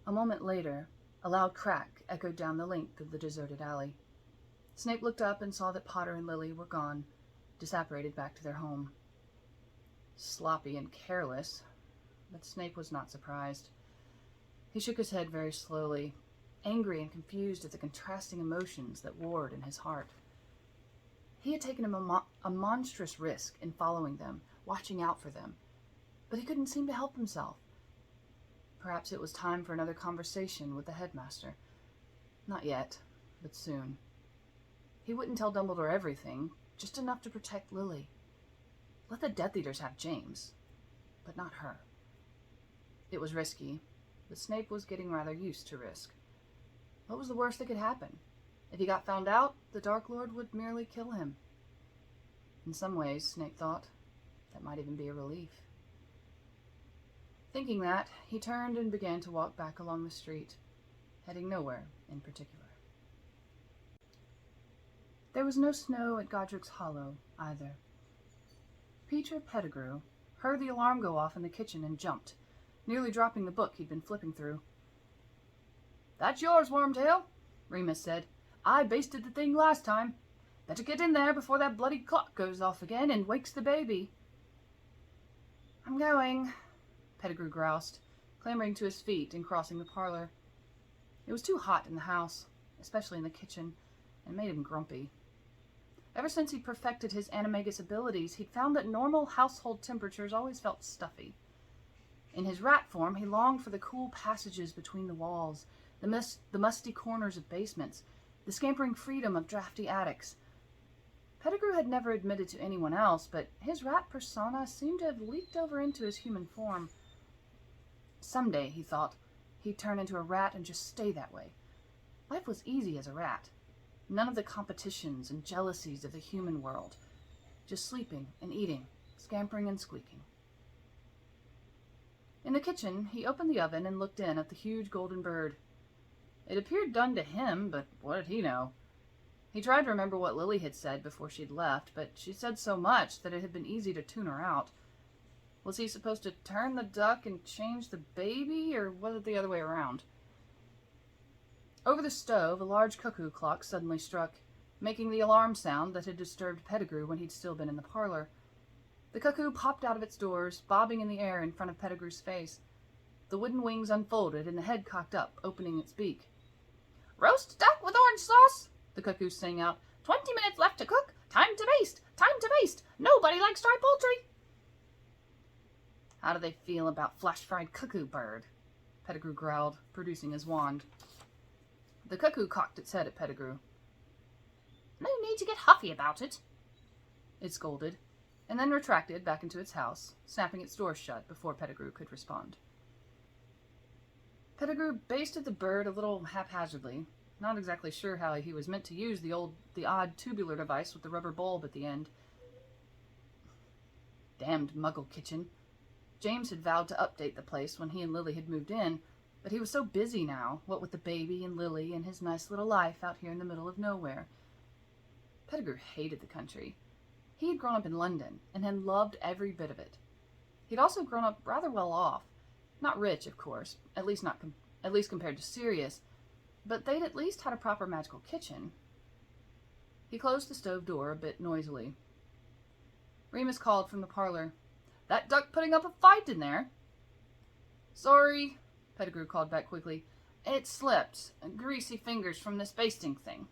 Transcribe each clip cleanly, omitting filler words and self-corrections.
A moment later, a loud crack echoed down the length of the deserted alley. Snape looked up and saw that Potter and Lily were gone, disapparated back to their home. Sloppy and careless, but Snape was not surprised. He shook his head very slowly, angry and confused at the contrasting emotions that warred in his heart. He had taken a monstrous risk in following them, watching out for them, but he couldn't seem to help himself. Perhaps it was time for another conversation with the headmaster. Not yet, but soon. He wouldn't tell Dumbledore everything, just enough to protect Lily. Let the Death Eaters have James, but not her. It was risky, but Snape was getting rather used to risk. What was the worst that could happen? If he got found out, the Dark Lord would merely kill him. In some ways, Snape thought, that might even be a relief. Thinking that, he turned and began to walk back along the street, heading nowhere in particular. There was no snow at Godric's Hollow, either. Peter Pettigrew heard the alarm go off in the kitchen and jumped, nearly dropping the book he'd been flipping through. "That's yours, Wormtail," Remus said. "I basted the thing last time. Better get in there before that bloody clock goes off again and wakes the baby." "I'm going," Pettigrew groused, clambering to his feet and crossing the parlor. It was too hot in the house, especially in the kitchen, and made him grumpy. Ever since he'd perfected his animagus abilities, he'd found that normal household temperatures always felt stuffy. In his rat form, he longed for the cool passages between the walls, the musty corners of basements, the scampering freedom of drafty attics. Pettigrew had never admitted to anyone else, but his rat persona seemed to have leaked over into his human form. Someday, he thought, he'd turn into a rat and just stay that way. Life was easy as a rat. None of the competitions and jealousies of the human world. Just sleeping and eating, scampering and squeaking. In the kitchen, he opened the oven and looked in at the huge golden bird. It appeared done to him, but what did he know? He tried to remember what Lily had said before she'd left, but she said so much that it had been easy to tune her out. Was he supposed to turn the duck and change the baby, or was it the other way around? Over the stove, a large cuckoo clock suddenly struck, making the alarm sound that had disturbed Pettigrew when he'd still been in the parlor. The cuckoo popped out of its doors, bobbing in the air in front of Pettigrew's face. The wooden wings unfolded and the head cocked up, opening its beak. "Roast duck with orange sauce," the cuckoo sang out. 20 minutes left to cook. Time to baste. Time to baste. Nobody likes dry poultry." "How do they feel about flash-fried cuckoo bird?" Pettigrew growled, producing his wand. The cuckoo cocked its head at Pettigrew. "No need to get huffy about it," it scolded, and then retracted back into its house, snapping its doors shut before Pettigrew could respond. Pettigrew basted the bird a little haphazardly, not exactly sure how he was meant to use the odd tubular device with the rubber bulb at the end. Damned Muggle kitchen. James had vowed to update the place when he and Lily had moved in, but he was so busy now, what with the baby and Lily and his nice little life out here in the middle of nowhere. Pettigrew hated the country. He had grown up in London and had loved every bit of it. He'd also grown up rather well off. Not rich, of course, at least compared to Sirius, but they'd at least had a proper magical kitchen. He closed the stove door a bit noisily. Remus called from the parlor. "That duck putting up a fight in there?" "Sorry," Pettigrew called back quickly. "It slipped. Greasy fingers from this basting thing."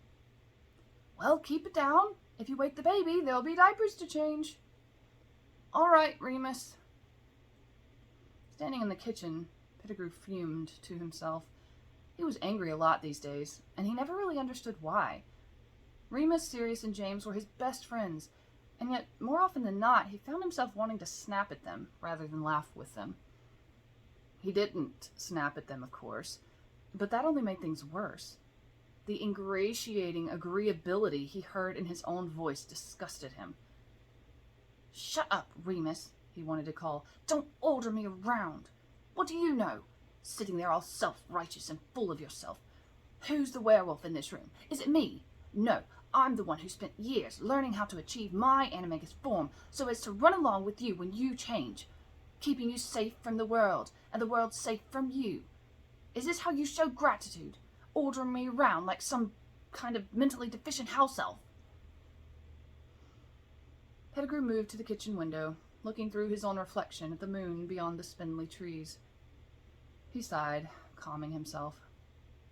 "Well, keep it down. If you wake the baby, there'll be diapers to change." "All right, Remus." Standing in the kitchen, Pettigrew fumed to himself. He was angry a lot these days, and he never really understood why. Remus, Sirius, and James were his best friends, and yet, more often than not, he found himself wanting to snap at them rather than laugh with them. He didn't snap at them, of course, but that only made things worse. The ingratiating agreeability he heard in his own voice disgusted him. "Shut up, Remus," he wanted to call. "Don't order me around. What do you know? Sitting there all self-righteous and full of yourself. Who's the werewolf in this room? Is it me? No, I'm the one who spent years learning how to achieve my animagus form so as to run along with you when you change, keeping you safe from the world and the world safe from you. Is this how you show gratitude? Ordering me around like some kind of mentally deficient house elf? Pettigrew moved to the kitchen window, looking through his own reflection at the moon beyond the spindly trees. He sighed, calming himself.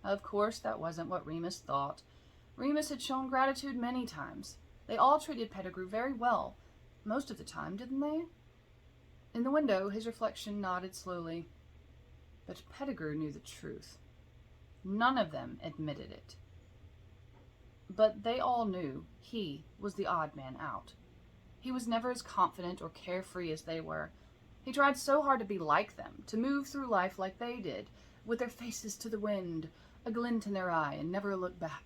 Of course, that wasn't what Remus thought. Remus had shown gratitude many times. They all treated Pettigrew very well, most of the time, didn't they? In the window, his reflection nodded slowly. But Pettigrew knew the truth. None of them admitted it. But they all knew he was the odd man out. He was never as confident or carefree as they were. He tried so hard to be like them, to move through life like they did, with their faces to the wind, a glint in their eye, and never look back.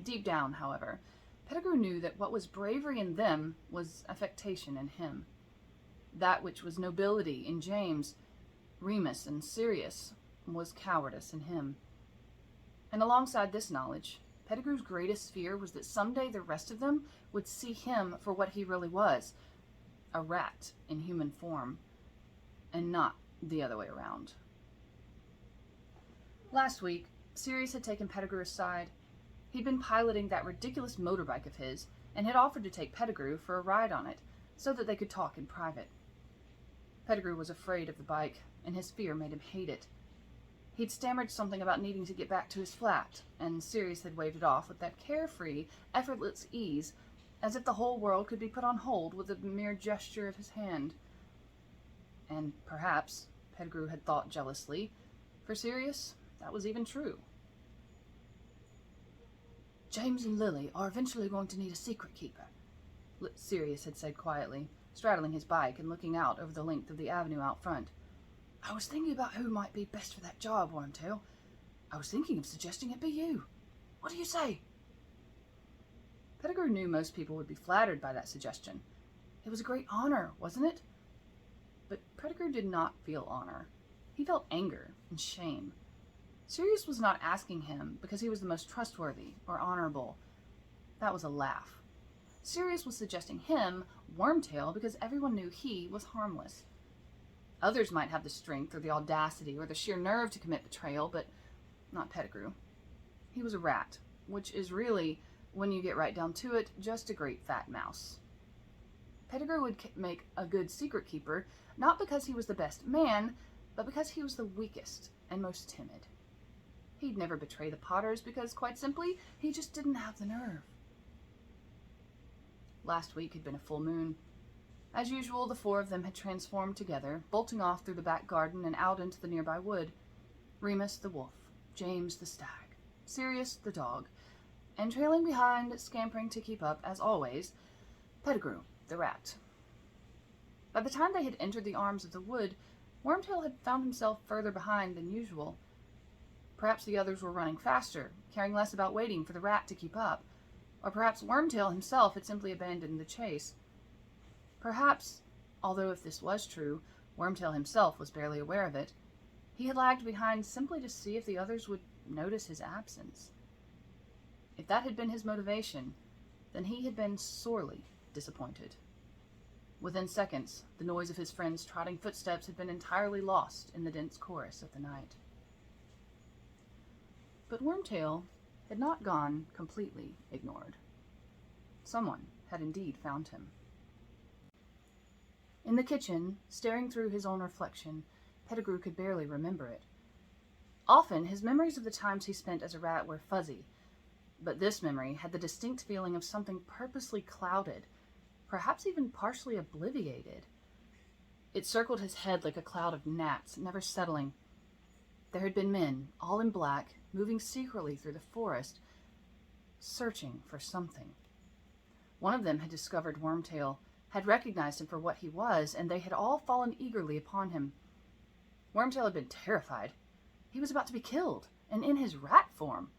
Deep down, however, Pettigrew knew that what was bravery in them was affectation in him. That which was nobility in James, Remus, and Sirius was cowardice in him. And alongside this knowledge, Pettigrew's greatest fear was that someday the rest of them would see him for what he really was, a rat in human form, and not the other way around. Last week, Sirius had taken Pettigrew aside. He'd been piloting that ridiculous motorbike of his and had offered to take Pettigrew for a ride on it so that they could talk in private. Pettigrew was afraid of the bike, and his fear made him hate it. He'd stammered something about needing to get back to his flat, and Sirius had waved it off with that carefree, effortless ease, as if the whole world could be put on hold with a mere gesture of his hand. And perhaps, Pettigrew had thought jealously, for Sirius, that was even true. James and Lily are eventually going to need a secret keeper, Sirius had said quietly, straddling his bike and looking out over the length of the avenue out front. I was thinking about who might be best for that job, Wormtail. I was thinking of suggesting it be you. What do you say? Pettigrew knew most people would be flattered by that suggestion. It was a great honor, wasn't it? But Pettigrew did not feel honor. He felt anger and shame. Sirius was not asking him because he was the most trustworthy or honorable. That was a laugh. Sirius was suggesting him, Wormtail, because everyone knew he was harmless. Others might have the strength or the audacity or the sheer nerve to commit betrayal, but not Pettigrew. He was a rat, which is really, when you get right down to it, just a great fat mouse. Pettigrew would make a good secret keeper, not because he was the best man, but because he was the weakest and most timid. He'd never betray the Potters because, quite simply, he just didn't have the nerve. Last week had been a full moon. As usual, the four of them had transformed together, bolting off through the back garden and out into the nearby wood. Remus the wolf, James the stag, Sirius the dog, and trailing behind, scampering to keep up, as always, Pettigrew the rat. By the time they had entered the arms of the wood, Wormtail had found himself further behind than usual. Perhaps the others were running faster, caring less about waiting for the rat to keep up, or perhaps Wormtail himself had simply abandoned the chase. Perhaps, although if this was true, Wormtail himself was barely aware of it, he had lagged behind simply to see if the others would notice his absence. If that had been his motivation, then he had been sorely disappointed. Within seconds, the noise of his friends' trotting footsteps had been entirely lost in the dense chorus of the night. But Wormtail had not gone completely ignored. Someone had indeed found him. In the kitchen, staring through his own reflection, Pettigrew could barely remember it. Often, his memories of the times he spent as a rat were fuzzy, but this memory had the distinct feeling of something purposely clouded, perhaps even partially obliviated. It circled his head like a cloud of gnats, never settling. There had been men, all in black, moving secretly through the forest, searching for something. One of them had discovered Wormtail, had recognized him for what he was, and they had all fallen eagerly upon him. Wormtail had been terrified. He was about to be killed, and in his rat form.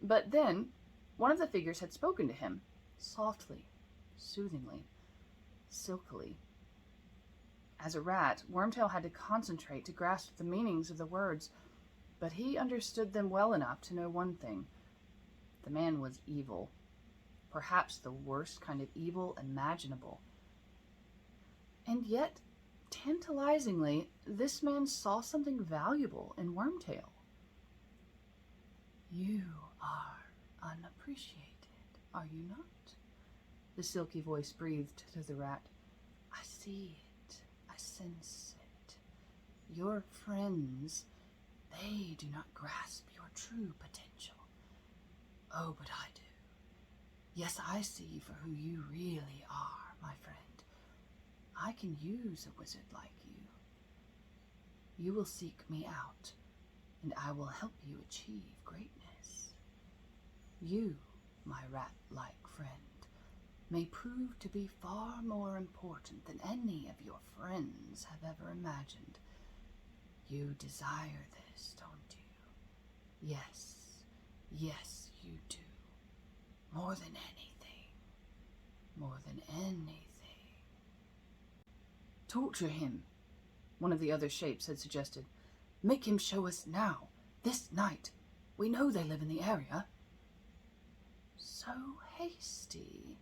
But then, one of the figures had spoken to him, softly, soothingly, silkily. As a rat, Wormtail had to concentrate to grasp the meanings of the words, but he understood them well enough to know one thing. The man was evil. Perhaps the worst kind of evil imaginable. And yet, Tantalizingly, this man saw something valuable in Wormtail. You are unappreciated, are you not? The silky voice breathed to the rat. I see it. I sense it. Your friends, they do not grasp your true potential. Oh, but I do. Yes, I see you for who you really are, my friend. I can use a wizard like you. You will seek me out, and I will help you achieve greatness. You, my rat-like friend, may prove to be far more important than any of your friends have ever imagined. You desire this, don't you? Yes, yes, you do. More than anything. More than anything. Torture him, one of the other shapes had suggested. Make him show us now, this night. We know they live in the area. So hasty,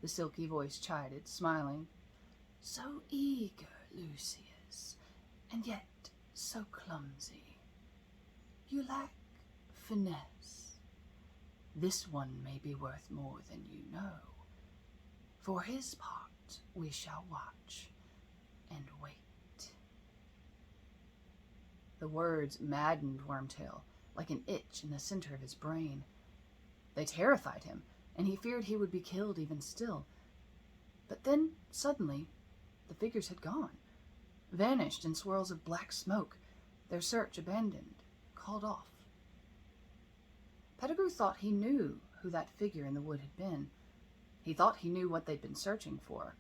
the silky voice chided, smiling. So eager, Lucius, and yet so clumsy. You lack finesse. This one may be worth more than you know. For his part, we shall watch and wait. The words maddened Wormtail, like an itch in the center of his brain. They terrified him, and he feared he would be killed even still. But then, suddenly, the figures had gone, vanished in swirls of black smoke, their search abandoned, called off. Pettigrew thought he knew who that figure in the wood had been. He thought he knew what they'd been searching for.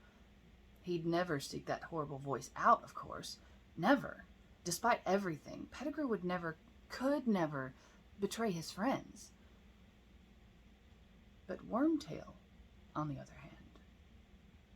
He'd never seek that horrible voice out, of course. Never. Despite everything, Pettigrew could never betray his friends. But Wormtail, on the other hand,